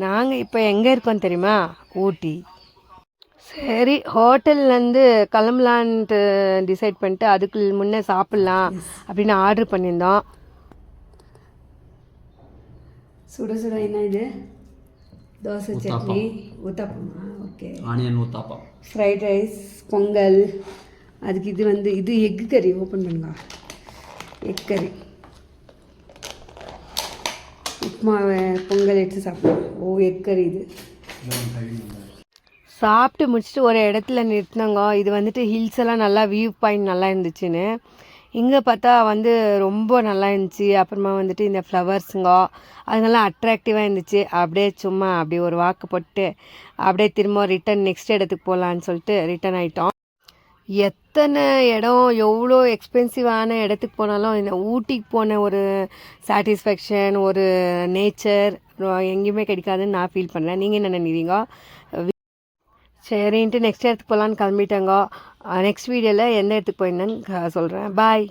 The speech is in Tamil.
நாங்கள் இப்போ எங்கே இருக்கோம் தெரியுமா? ஊட்டி. சரி, ஹோட்டல்லேருந்து கிளம்பலான்ட்டு டிசைட் பண்ணிட்டு அதுக்கு முன்னே சாப்பிட்லாம் அப்படின்னு ஆர்டர் பண்ணியிருந்தோம். சுட சுட என்ன இது? தோசை சட்னி, ஊத்தாப்பமா? Okay, onion uttapam, fried rice, pongal. அதுக்கு இது எக்கு கறி. ஓப்பன் பண்ணுங்க. எக் கறி, உப்புமாவை பொங்கல் எடுத்து சாப்பிடுவோம். எக் கறி. இது சாப்பிட்டு முடிச்சுட்டு ஒரு இடத்துல நிறுத்தினாங்க. இது வந்துட்டு ஹில்ஸ் எல்லாம் நல்லா வியூ பாயிண்ட் நல்லா இருந்துச்சுன்னு. இங்கே பார்த்தா ரொம்ப நல்லா இருந்துச்சு. அப்புறமா வந்துட்டு இந்த ஃப்ளவர்ஸுங்க அதெல்லாம் அட்ராக்டிவாக இருந்துச்சு. அப்படியே ஒரு வாக்கு போட்டு அப்படியே திரும்ப ரிட்டன் நெக்ஸ்ட் இடத்துக்கு போகலான்னு சொல்லிட்டு ரிட்டன் ஆகிட்டோம். எத்தனை இடம் எவ்வளோ எக்ஸ்பென்சிவான இடத்துக்கு போனாலும் இந்த ஊட்டிக்கு போன ஒரு சாட்டிஸ்ஃபேக்ஷன், ஒரு நேச்சர் எங்கேயுமே கிடைக்காதுன்னு நான் ஃபீல் பண்ணுறேன். நீங்கள் என்ன நினைக்கிறீங்க? சரின்ட்டு நெக்ஸ்ட் இடத்துக்கு போகலான்னு கிளம்பிட்டாங்க. நெக்ஸ்ட் வீடியோவில் எந்த இடத்துக்கு போயிருந்தேன்னு சொல்கிறேன். பாய்.